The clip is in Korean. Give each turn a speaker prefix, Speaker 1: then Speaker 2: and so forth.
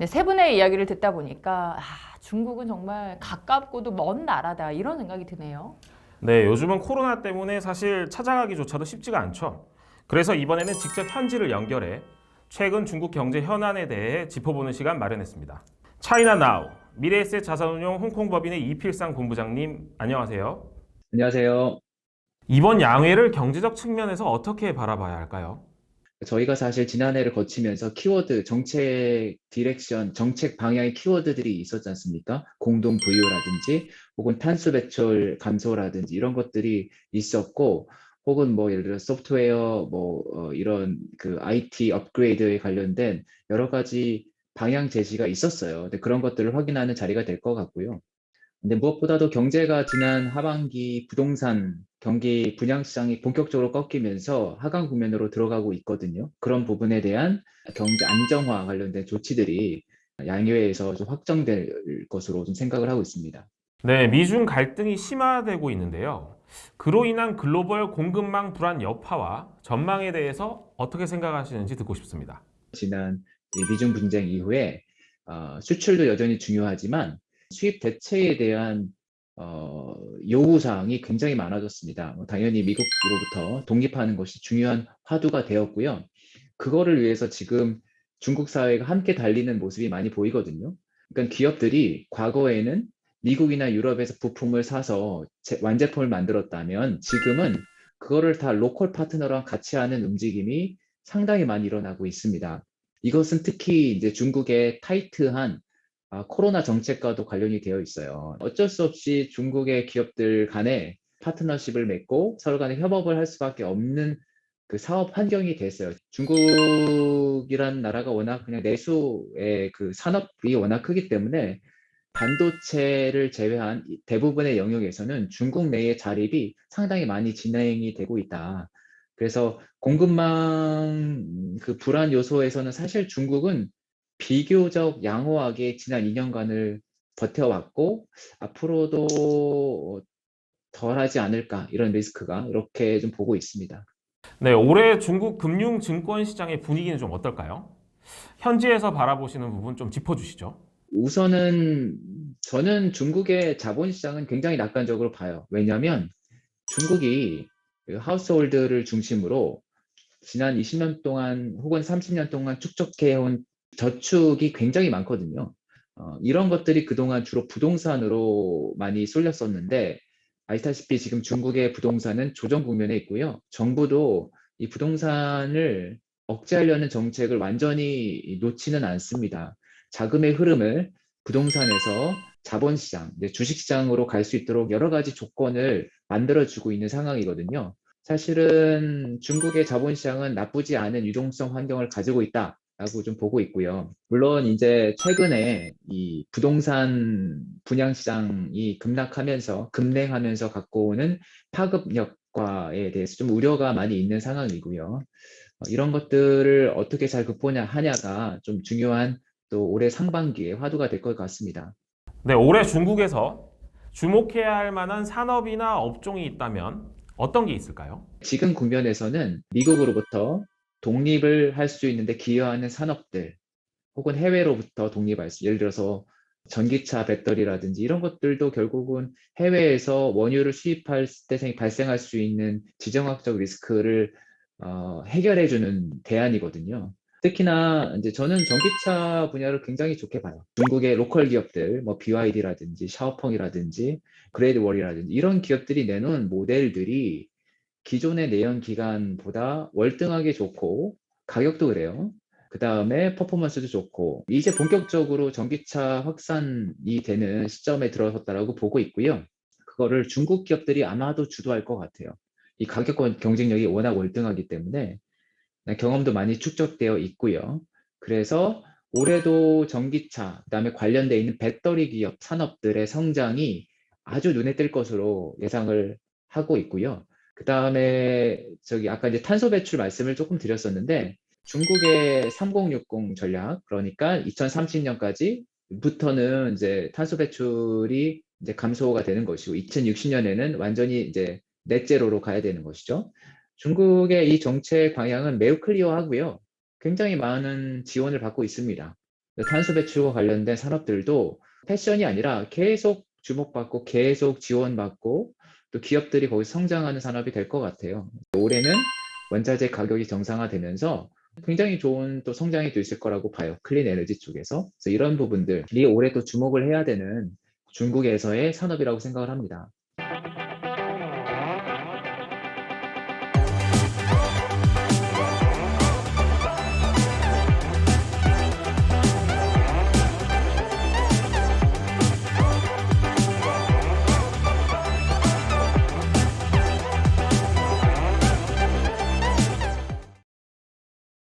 Speaker 1: 네, 세 분의 이야기를 듣다 보니까 중국은 정말 가깝고도 먼 나라다 이런 생각이 드네요.
Speaker 2: 네, 요즘은 코로나 때문에 사실 찾아가기조차도 쉽지가 않죠. 그래서 이번에는 직접 현지를 연결해 최근 중국 경제 현안에 대해 짚어보는 시간 마련했습니다. 차이나 나우 미래에셋 자산운용 홍콩법인의 이필상 본부장님, 안녕하세요.
Speaker 3: 안녕하세요.
Speaker 2: 이번 양회를 경제적 측면에서 어떻게 바라봐야 할까요?
Speaker 3: 저희가 사실 지난해를 거치면서 키워드, 정책 디렉션, 정책 방향의 키워드들이 있었지 않습니까? 공동 부유라든지 혹은 탄소 배출 감소라든지 이런 것들이 있었고 혹은 뭐 예를 들어 소프트웨어 이런 그 IT 업그레이드에 관련된 여러 가지 방향 제시가 있었어요. 근데 그런 것들을 확인하는 자리가 될 것 같고요. 근데 무엇보다도 경제가 지난 하반기 부동산 경기 분양시장이 본격적으로 꺾이면서 하강 국면으로 들어가고 있거든요. 그런 부분에 대한 경제 안정화 관련된 조치들이 양회에서 좀 확정될 것으로 좀 생각을 하고 있습니다.
Speaker 2: 네, 미중 갈등이 심화되고 있는데요. 그로 인한 글로벌 공급망 불안 여파와 전망에 대해서 어떻게 생각하시는지 듣고 싶습니다.
Speaker 3: 지난 이 미중 분쟁 이후에 수출도 여전히 중요하지만 수입 대체에 대한 요구 사항이 굉장히 많아졌습니다. 당연히 미국으로부터 독립하는 것이 중요한 화두가 되었고요. 그거를 위해서 지금 중국 사회가 함께 달리는 모습이 많이 보이거든요. 그러니까 기업들이 과거에는 미국이나 유럽에서 부품을 사서 완제품을 만들었다면 지금은 그거를 다 로컬 파트너랑 같이 하는 움직임이 상당히 많이 일어나고 있습니다. 이것은 특히 이제 중국의 타이트한 코로나 정책과도 관련이 되어 있어요. 어쩔 수 없이 중국의 기업들 간에 파트너십을 맺고 서로 간에 협업을 할 수밖에 없는 그 사업 환경이 됐어요. 중국이란 나라가 워낙 그냥 내수의 그 산업이 워낙 크기 때문에 반도체를 제외한 대부분의 영역에서는 중국 내의 자립이 상당히 많이 진행이 되고 있다. 그래서 공급망 그 불안 요소에서는 사실 중국은 비교적 양호하게 지난 2년간을 버텨왔고 앞으로도 덜하지 않을까 이런 리스크가 이렇게 좀 보고 있습니다.
Speaker 2: 네, 올해 중국 금융 증권 시장의 분위기는 좀 어떨까요? 현지에서 바라보시는 부분 좀 짚어주시죠.
Speaker 3: 우선은 저는 중국의 자본시장은 굉장히 낙관적으로 봐요. 왜냐하면 중국이 그 하우스홀드를 중심으로 지난 20년 동안 혹은 30년 동안 축적해온 저축이 굉장히 많거든요. 이런 것들이 그동안 주로 부동산으로 많이 쏠렸었는데 아시다시피 지금 중국의 부동산은 조정 국면에 있고요. 정부도 이 부동산을 억제하려는 정책을 완전히 놓지는 않습니다. 자금의 흐름을 부동산에서 자본시장, 주식시장으로 갈 수 있도록 여러 가지 조건을 만들어주고 있는 상황이거든요. 사실은 중국의 자본시장은 나쁘지 않은 유동성 환경을 가지고 있다라고 좀 보고 있고요. 물론 이제 최근에 이 부동산 분양시장이 급냉하면서 갖고 오는 파급 효과에 대해서 좀 우려가 많이 있는 상황이고요. 이런 것들을 어떻게 잘 극복하냐가 좀 중요한 또 올해 상반기에 화두가 될 것 같습니다.
Speaker 2: 네, 올해 중국에서 주목해야 할 만한 산업이나 업종이 있다면 어떤 게 있을까요?
Speaker 3: 지금 국면에서는 미국으로부터 독립을 할 수 있는데 기여하는 산업들 혹은 해외로부터 독립할 수, 예를 들어서 전기차 배터리라든지 이런 것들도 결국은 해외에서 원유를 수입할 때 발생할 수 있는 지정학적 리스크를 해결해주는 대안이거든요. 특히나 이제 저는 전기차 분야를 굉장히 좋게 봐요. 중국의 로컬 기업들, 뭐 BYD라든지 샤오펑이라든지 그레이드월이라든지 이런 기업들이 내놓은 모델들이 기존의 내연 기관보다 월등하게 좋고 가격도 그래요. 그 다음에 퍼포먼스도 좋고 이제 본격적으로 전기차 확산이 되는 시점에 들어섰다라고 보고 있고요. 그거를 중국 기업들이 아마도 주도할 것 같아요. 이 가격 경쟁력이 워낙 월등하기 때문에 경험도 많이 축적되어 있고요. 그래서 올해도 전기차, 그다음에 관련돼 있는 배터리 기업 산업들의 성장이 아주 눈에 띌 것으로 예상을 하고 있고요. 그다음에 저기 아까 이제 탄소 배출 말씀을 조금 드렸었는데 중국의 3060 전략, 그러니까 2030년까지부터는 이제 탄소 배출이 이제 감소가 되는 것이고 2060년에는 완전히 이제 넷제로로 가야 되는 것이죠. 중국의 이 정책 방향은 매우 클리어하고요. 굉장히 많은 지원을 받고 있습니다. 탄소 배출과 관련된 산업들도 패션이 아니라 계속 주목받고 계속 지원받고 또 기업들이 거기서 성장하는 산업이 될 것 같아요. 올해는 원자재 가격이 정상화되면서 굉장히 좋은 또 성장이 또 있을 거라고 봐요. 클린 에너지 쪽에서. 그래서 이런 부분들이 올해 또 주목을 해야 되는 중국에서의 산업이라고 생각을 합니다.